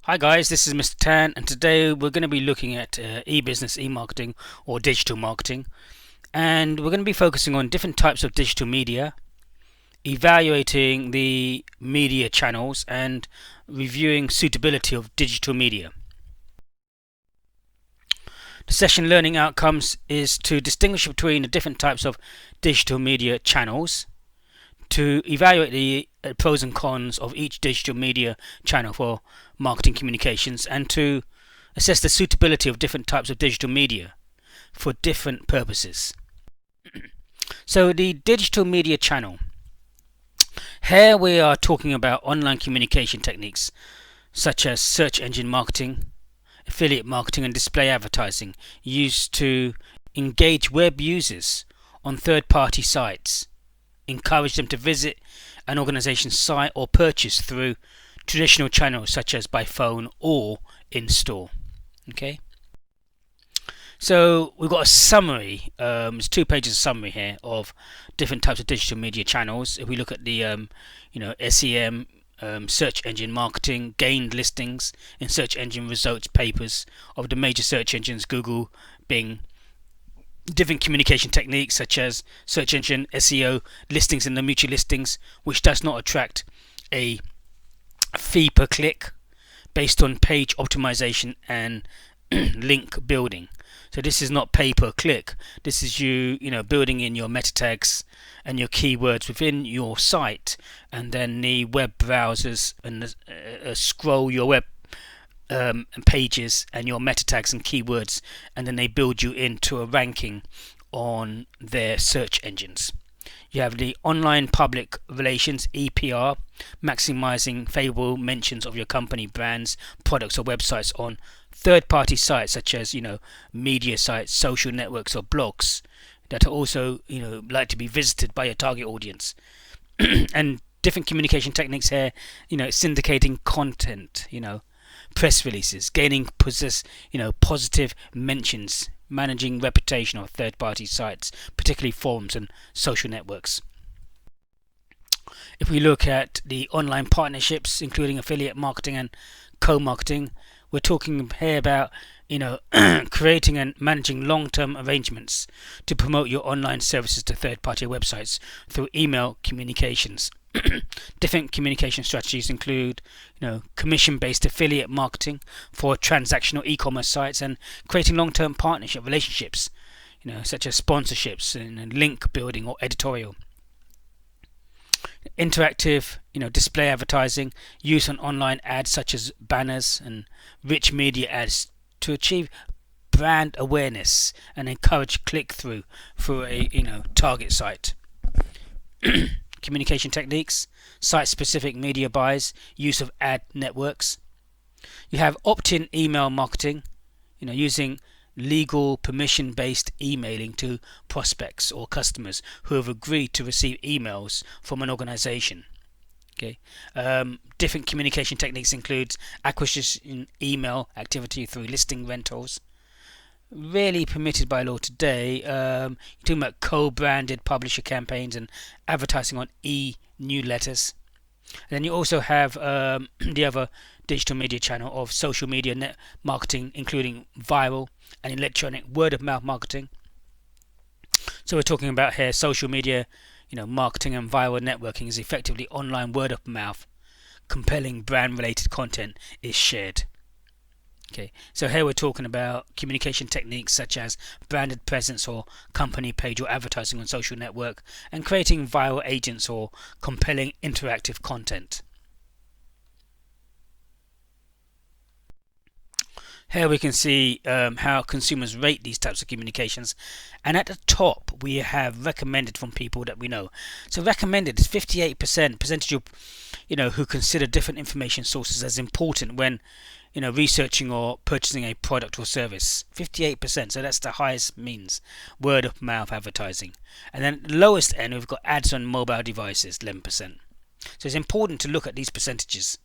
Hi guys, this is Mr. Tan, and today we're going to be looking at e-business, e-marketing, or digital marketing, and we're going to be focusing on different types of digital media, evaluating the media channels, and reviewing suitability of digital media. The session learning outcomes is to distinguish between the different types of digital media channels, to evaluate the pros and cons of each digital media channel for marketing communications, and to assess the suitability of different types of digital media for different purposes. So the digital media channel. Here we are talking about online communication techniques such as search engine marketing, affiliate marketing, and display advertising used to engage web users on third-party sites, encourage them to visit an organization's site, or purchase through traditional channels such as by phone or in store. Okay, so we've got a summary. There's 2 pages of summary here of different types of digital media channels. If we look at the SEM, search engine marketing, gained listings in search engine results papers of the major search engines, Google, Bing. Different communication techniques such as search engine SEO, listings in the mutual listings, which does not attract a fee per click, based on page optimization and link building. So this is not pay per click. This is you building in your meta tags and your keywords within your site, and then the web browsers and scroll your web pages and your meta tags and keywords, and then they build you into a ranking on their search engines. You have the online public relations, EPR, maximizing favorable mentions of your company, brands, products, or websites on third-party sites such as media sites, social networks, or blogs that are also like to be visited by your target audience. And different communication techniques here, syndicating content, press releases, gaining positive mentions, managing reputation of third-party sites, particularly forums and social networks. If we look at the online partnerships, including affiliate marketing and co-marketing, we're talking here about creating and managing long-term arrangements to promote your online services to third-party websites through email communications. Different communication strategies include commission-based affiliate marketing for transactional e-commerce sites, and creating long-term partnership relationships such as sponsorships and link building or editorial. Interactive display advertising, use on online ads such as banners and rich media ads to achieve brand awareness and encourage click-through for a target site. Communication techniques, site-specific media buys, use of ad networks. You have opt-in email marketing, using legal permission-based emailing to prospects or customers who have agreed to receive emails from an organization. Okay. Different communication techniques include acquisition email activity through listing rentals. Rarely permitted by law today. You're talking about co-branded publisher campaigns and advertising on e-newsletters. And then you also have the other digital media channel of social media net marketing, including viral and electronic word-of-mouth marketing. So we're talking about here social media, marketing and viral networking is effectively online word-of-mouth. Compelling brand-related content is shared. Okay, so here we're talking about communication techniques such as branded presence or company page or advertising on social network, and creating viral agents or compelling interactive content. Here we can see how consumers rate these types of communications, and at the top we have recommended from people that we know. So recommended is 58% percentage of who consider different information sources as important when researching or purchasing a product or service. 58%, so that's the highest means. Word of mouth advertising. And then the lowest end, we've got ads on mobile devices, 11%. So it's important to look at these percentages.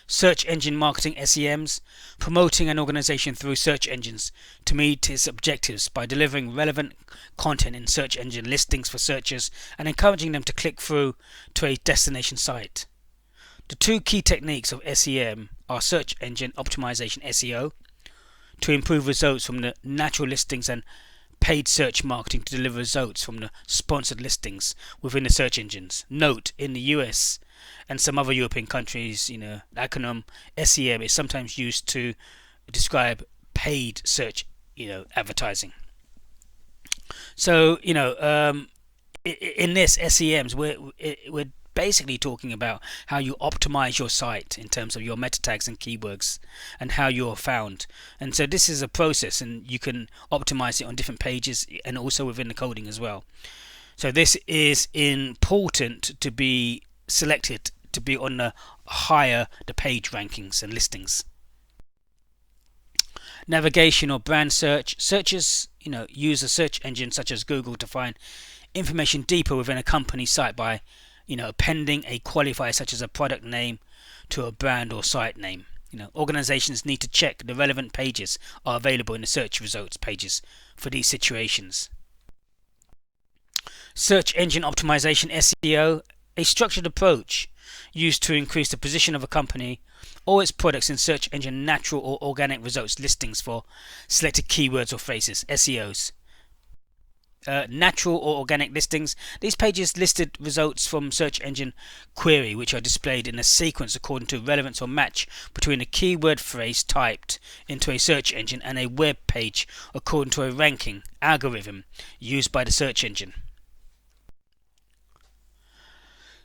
Search engine marketing, SEMs, promoting an organization through search engines to meet its objectives by delivering relevant content in search engine listings for searchers and encouraging them to click through to a destination site. The two key techniques of SEM are search engine optimization (SEO) to improve results from the natural listings and paid search marketing to deliver results from the sponsored listings within the search engines. Note, in the US and some other European countries, the acronym SEM is sometimes used to describe paid search, advertising. So, in this SEMs, we're basically talking about how you optimize your site in terms of your meta tags and keywords and how you're found. And so this is a process, and you can optimize it on different pages and also within the coding as well. So this is important to be selected to be on the higher the page rankings and listings. Navigation or brand search. Searchers, use a search engine such as Google to find information deeper within a company's site by appending a qualifier such as a product name to a brand or site name. Organizations need to check the relevant pages are available in the search results pages for these situations. Search engine optimization (SEO), a structured approach used to increase the position of a company or its products in search engine natural or organic results listings for selected keywords or phrases, SEOs. Natural or organic listings. These pages listed results from search engine query which are displayed in a sequence according to relevance or match between a keyword phrase typed into a search engine and a web page according to a ranking algorithm used by the search engine.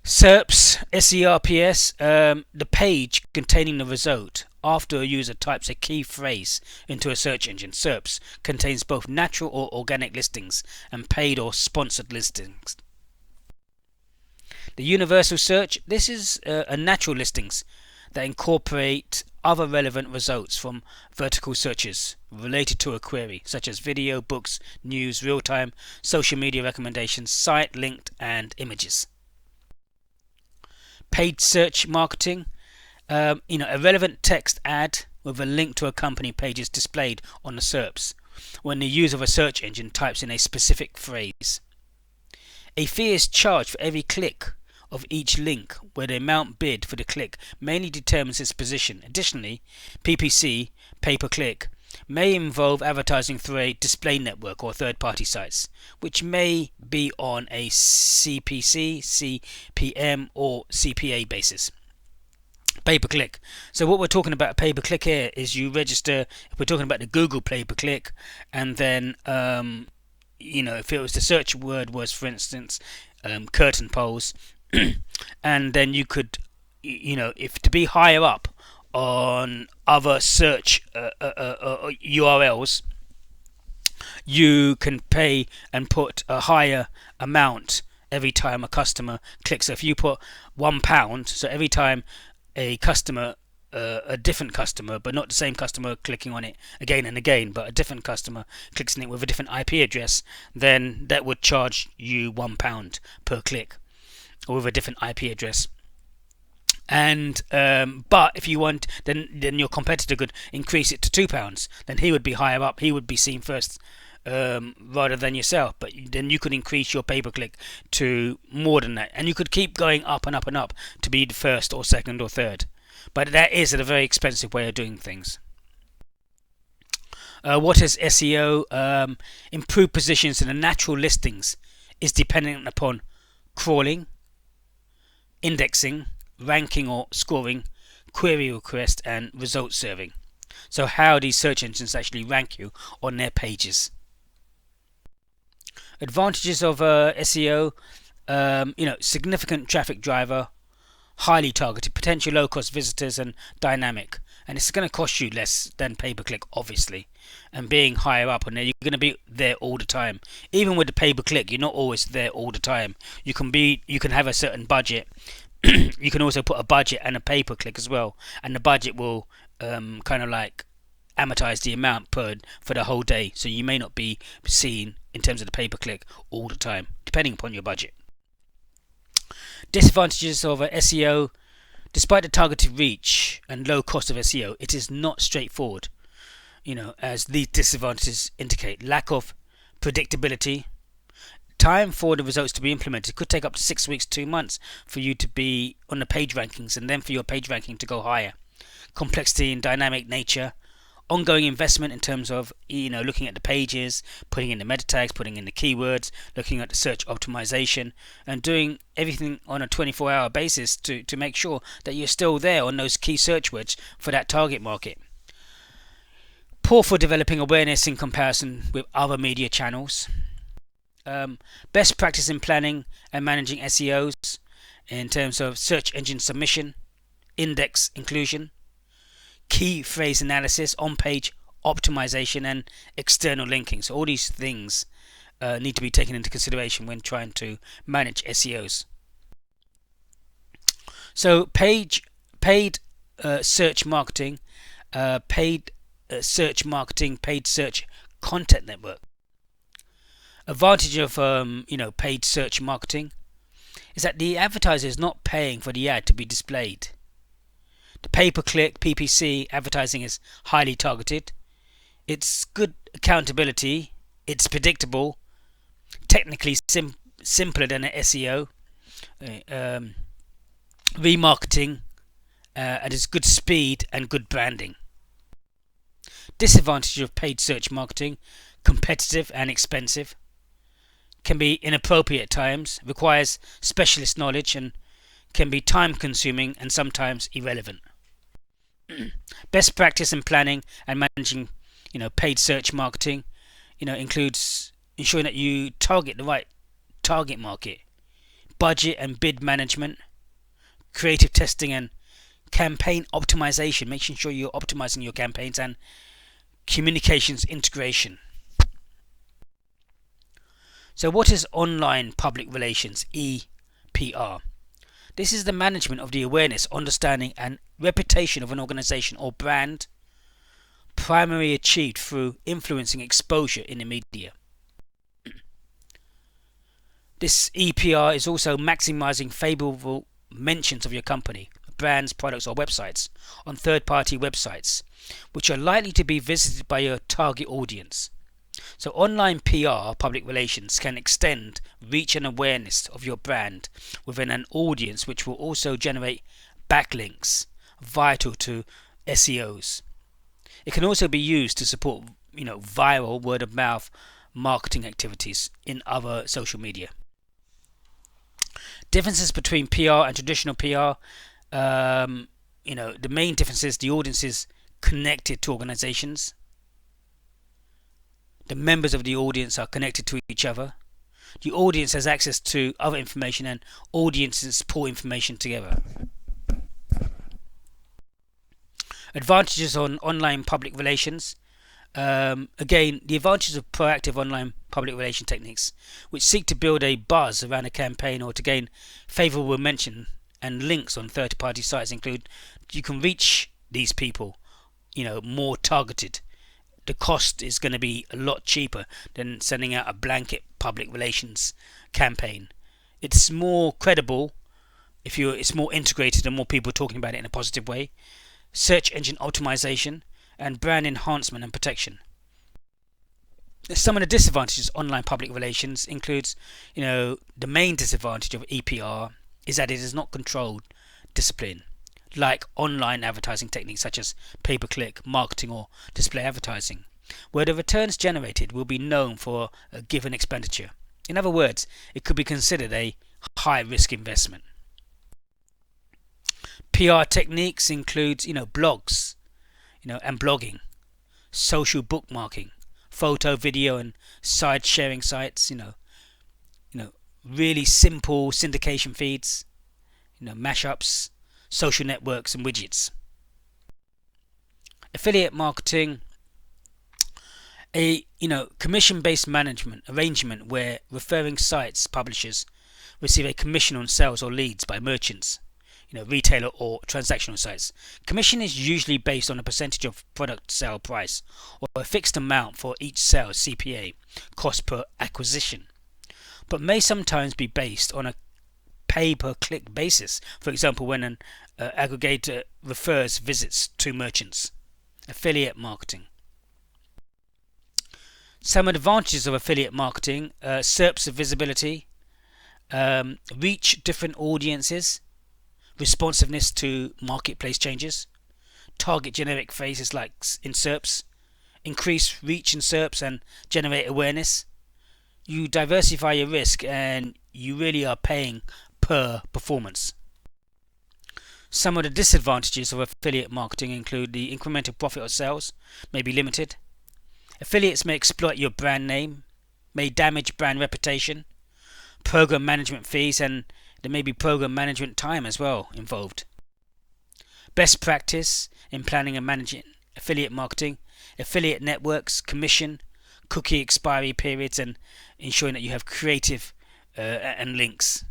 SERPs, SERPs, the page containing the result after a user types a key phrase into a search engine. SERPs contains both natural or organic listings and paid or sponsored listings. The universal search, this is a natural listings that incorporate other relevant results from vertical searches related to a query, such as video, books, news, real-time, social media recommendations, site linked, and images. Paid search marketing, a relevant text ad with a link to a company page is displayed on the SERPs when the user of a search engine types in a specific phrase. A fee is charged for every click of each link, where the amount bid for the click mainly determines its position. Additionally, PPC, pay-per-click, may involve advertising through a display network or third-party sites, which may be on a CPC, CPM, or CPA basis. Pay-per-click. So what we're talking about pay-per-click here is you register, if we're talking about the Google pay-per-click, and then if it was the search word was, for instance, curtain poles, and then you could, if to be higher up on other search URLs, you can pay and put a higher amount every time a customer clicks. So if you put £1, so every time a customer, a different customer, but not the same customer clicking on it again and again, but a different customer clicks on it with a different IP address, then that would charge you £1 per click, or with a different IP address. And but if you want, then your competitor could increase it to £2. Then he would be higher up. He would be seen first rather than yourself. But then you could increase your pay-per-click to more than that, and you could keep going up and up and up to be the first or second or third. But that is a very expensive way of doing things. What is SEO? Improved positions in the natural listings is dependent upon crawling, indexing, ranking or scoring, query request, and result serving. So how these search engines actually rank you on their pages. Advantages of SEO, significant traffic driver, highly targeted, potential low-cost visitors, and dynamic. And it's going to cost you less than pay-per-click, obviously. And being higher up on there, you're going to be there all the time. Even with the pay-per-click, you're not always there all the time. You can have a certain budget. You can also put a budget and a pay-per-click as well, and the budget will kind of like amortize the amount for the whole day. So you may not be seen in terms of the pay-per-click all the time, depending upon your budget. Disadvantages of SEO: despite the targeted reach and low cost of SEO, it is not straightforward. As these disadvantages indicate: lack of predictability, Time for the results to be implemented could take up to 6 weeks, 2 months for you to be on the page rankings and then for your page ranking to go higher. Complexity and dynamic nature, ongoing investment in terms of looking at the pages, putting in the meta tags, putting in the keywords, looking at the search optimization, and doing everything on a 24-hour basis to make sure that you're still there on those key search words for that target market. Poor for developing awareness in comparison with other media channels. Best practice in planning and managing SEOs in terms of search engine submission, index inclusion, key phrase analysis, on-page optimization, and external linking. So all these things need to be taken into consideration when trying to manage SEOs. So paid search marketing, paid search content network. Advantage of paid search marketing is that the advertiser is not paying for the ad to be displayed. The pay-per-click PPC advertising is highly targeted. It's good accountability. It's predictable. Technically simpler than an SEO. Remarketing. And it's good speed and good branding. Disadvantage of paid search marketing: competitive and expensive. Can be inappropriate at times. Requires specialist knowledge and can be time consuming and sometimes irrelevant. Best practice in planning and managing paid search marketing includes ensuring that you target the right target market, budget and bid management, creative testing and campaign optimization, making sure you're optimizing your campaigns, and communications integration. So what is online public relations, EPR? This is the management of the awareness, understanding and reputation of an organization or brand, primarily achieved through influencing exposure in the media. This EPR is also maximizing favorable mentions of your company, brands, products or websites on third-party websites, which are likely to be visited by your target audience. So online PR, public relations, can extend reach and awareness of your brand within an audience, which will also generate backlinks vital to SEOs. It can also be used to support viral word of mouth marketing activities in other social media. Differences between PR and traditional PR. The main difference is the audience is connected to organizations. The members of the audience are connected to each other. The audience has access to other information and audiences pull information together. Advantages on online public relations. Again, the advantages of proactive online public relation techniques, which seek to build a buzz around a campaign or to gain favorable mention and links on third-party sites, include you can reach these people, more targeted. The cost is going to be a lot cheaper than sending out a blanket public relations campaign. It's more credible it's more integrated and more people talking about it in a positive way. Search engine optimization and brand enhancement and protection. Some of the disadvantages of online public relations includes, the main disadvantage of EPR is that it is not controlled discipline, like online advertising techniques such as pay-per-click, marketing or display advertising, where the returns generated will be known for a given expenditure. In other words, it could be considered a high-risk investment. PR techniques include, blogs, and blogging, social bookmarking, photo, video and site sharing sites, really simple syndication feeds, mashups, social networks and widgets. Affiliate marketing, a commission-based management arrangement where referring sites publishers receive a commission on sales or leads by merchants, retailer or transactional sites. Commission is usually based on a percentage of product sale price or a fixed amount for each sale, CPA, cost per acquisition, but may sometimes be based on a pay-per-click basis. For example, when an aggregator refers visits to merchants. Affiliate marketing. Some advantages of affiliate marketing: SERPs visibility, reach different audiences, responsiveness to marketplace changes, target generic phrases like in SERPs, increase reach in SERPs and generate awareness. You diversify your risk and you really are paying per performance. Some of the disadvantages of affiliate marketing include the incremental profit or sales may be limited. Affiliates may exploit your brand name, may damage brand reputation, program management fees, and there may be program management time as well involved. Best practice in planning and managing affiliate marketing: affiliate networks, commission, cookie expiry periods, and ensuring that you have creative and links.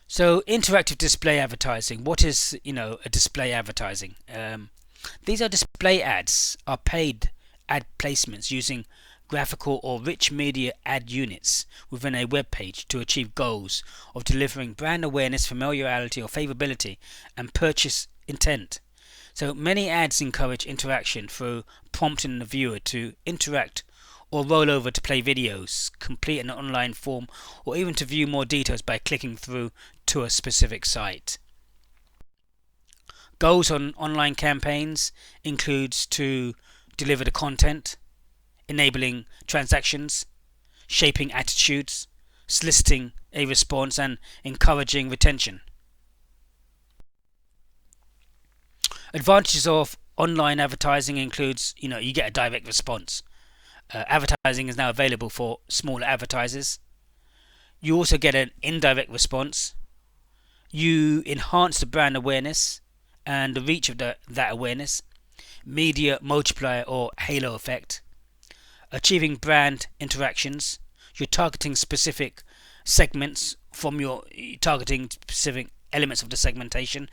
So interactive display advertising. What is a display advertising? These are display ads, are paid ad placements using graphical or rich media ad units within a web page to achieve goals of delivering brand awareness, familiarity or favorability, and purchase intent. So many ads encourage interaction through prompting the viewer to interact or roll over to play videos, complete an online form, or even to view more details by clicking through to a specific site. Goals on online campaigns includes to deliver the content, enabling transactions, shaping attitudes, soliciting a response, and encouraging retention. Advantages of online advertising includes, you get a direct response. Advertising is now available for smaller advertisers. You also get an indirect response. You enhance the brand awareness and the reach of that awareness. Media multiplier or halo effect. Achieving brand interactions. You're targeting specific segments from your targeting specific elements of the segmentation.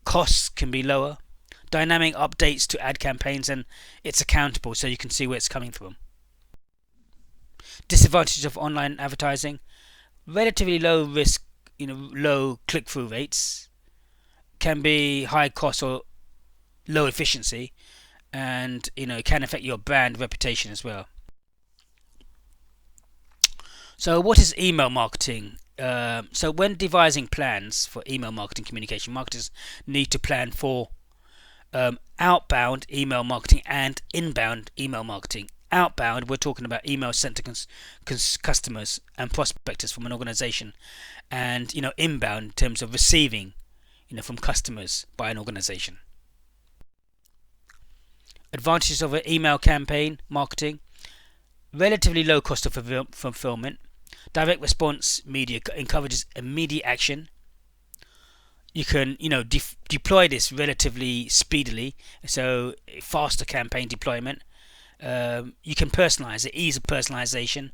Costs can be lower. Dynamic updates to ad campaigns, and it's accountable so you can see where it's coming from. Disadvantages of online advertising: relatively low risk, low click-through rates, can be high cost or low efficiency, and it can affect your brand reputation as well. So what is email marketing? So when devising plans for email marketing communication, marketers need to plan for outbound email marketing and inbound email marketing. Outbound, we're talking about emails sent to customers and prospectors from an organization, and inbound in terms of receiving from customers by an organization. Advantages of an email campaign marketing: relatively low cost of fulfillment. Direct response media encourages immediate action. You can deploy this relatively speedily, so faster campaign deployment. You can personalize it, ease of personalization,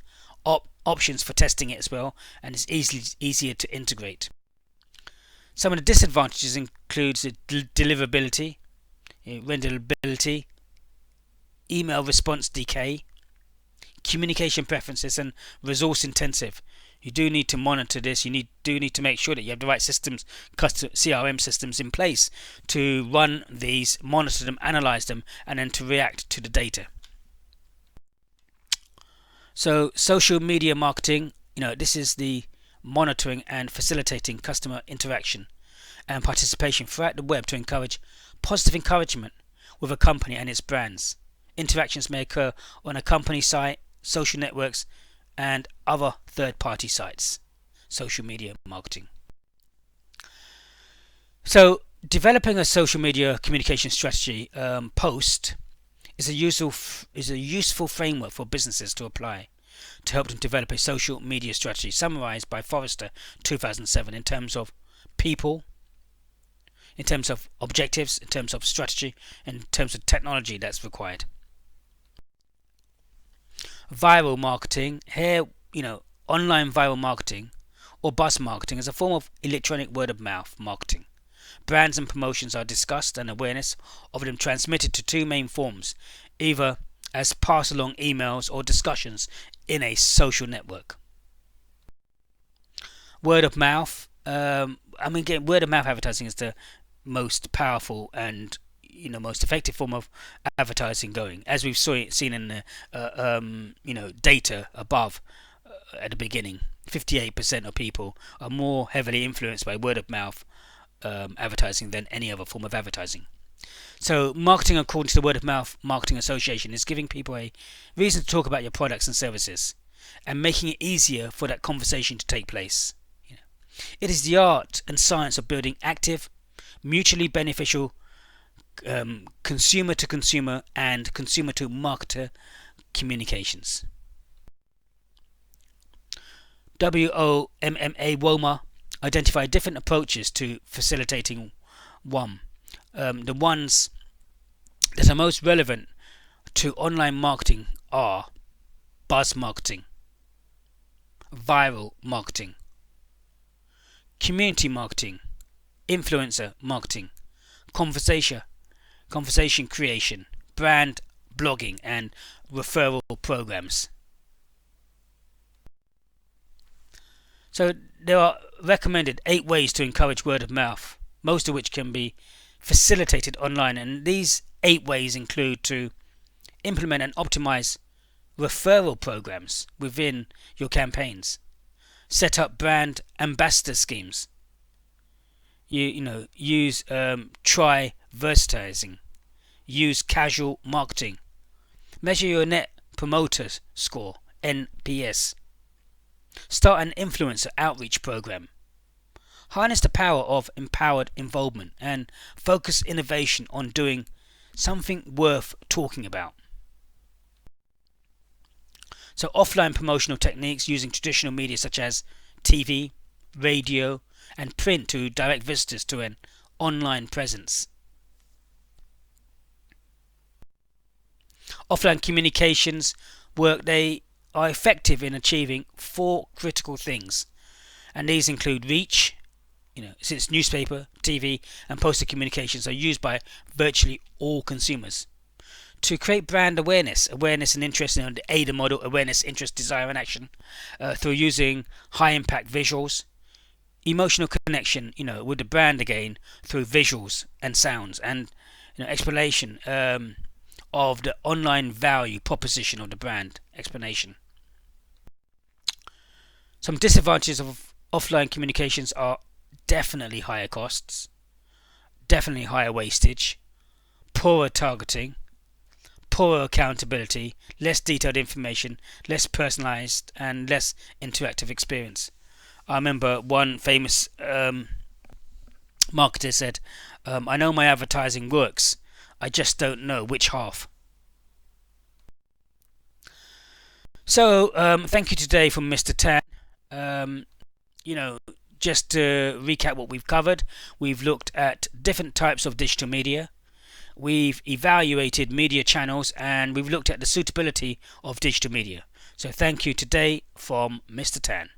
options for testing it as well, and it's easier to integrate. Some of the disadvantages includes deliverability, renderability, email response decay, communication preferences, and resource intensive. You do need to monitor this. You do need to make sure that you have the right systems, CRM systems in place to run these, monitor them, analyze them, and then to react to the data. So social media marketing, this is the monitoring and facilitating customer interaction and participation throughout the web to encourage positive encouragement with a company and its brands. Interactions may occur on a company site, social networks, and other third-party sites. Social media marketing. So developing a social media communication strategy post is a useful framework for businesses to apply to help them develop a social media strategy, summarized by Forrester 2007 in terms of people, in terms of objectives, in terms of strategy, and in terms of technology that's required. Viral marketing. Here, online viral marketing or buzz marketing is a form of electronic word of mouth marketing. Brands and promotions are discussed and awareness of them transmitted to two main forms, either as pass along emails or discussions in a social network. Word of mouth. Word of mouth advertising is the most powerful and most effective form of advertising going, as we've seen in the data above at the beginning. 58% of people are more heavily influenced by word of mouth advertising than any other form of advertising. So marketing, according to the Word of Mouth Marketing Association, is giving people a reason to talk about your products and services and making it easier for that conversation to take place. It is the art and science of building active, mutually beneficial consumer to consumer and consumer to marketer communications. WOMMA identify different approaches to facilitating WOMMA. The ones that are most relevant to online marketing are buzz marketing, viral marketing, community marketing, influencer marketing, conversation creation, brand blogging, and referral programs. So there are recommended 8 ways to encourage word of mouth, most of which can be facilitated online, and these 8 ways include to implement and optimize referral programs within your campaigns, set up brand ambassador schemes, use tri-vertising, use casual marketing, measure your net promoter score NPS, start an influencer outreach program, harness the power of empowered involvement, and focus innovation on doing something worth talking about. So offline promotional techniques using traditional media such as TV, radio, and print to direct visitors to an online presence. Offline communications work, they are effective in achieving 4 critical things, and these include reach. Since newspaper, TV, and poster communications are used by virtually all consumers. To create brand awareness and interest in the AIDA model, awareness, interest, desire, and action, through using high impact visuals, emotional connection, with the brand again through visuals and sounds, and explanation of the online value proposition of the brand, explanation. Some disadvantages of offline communications are definitely higher costs, definitely higher wastage, poorer targeting, poorer accountability, less detailed information, less personalized, and less interactive experience. I remember one famous marketer said, I know my advertising works, I just don't know which half. So thank you today from Mr. Tan. Just to recap what we've covered, we've looked at different types of digital media, we've evaluated media channels, and we've looked at the suitability of digital media. So thank you today from Mr. Tan.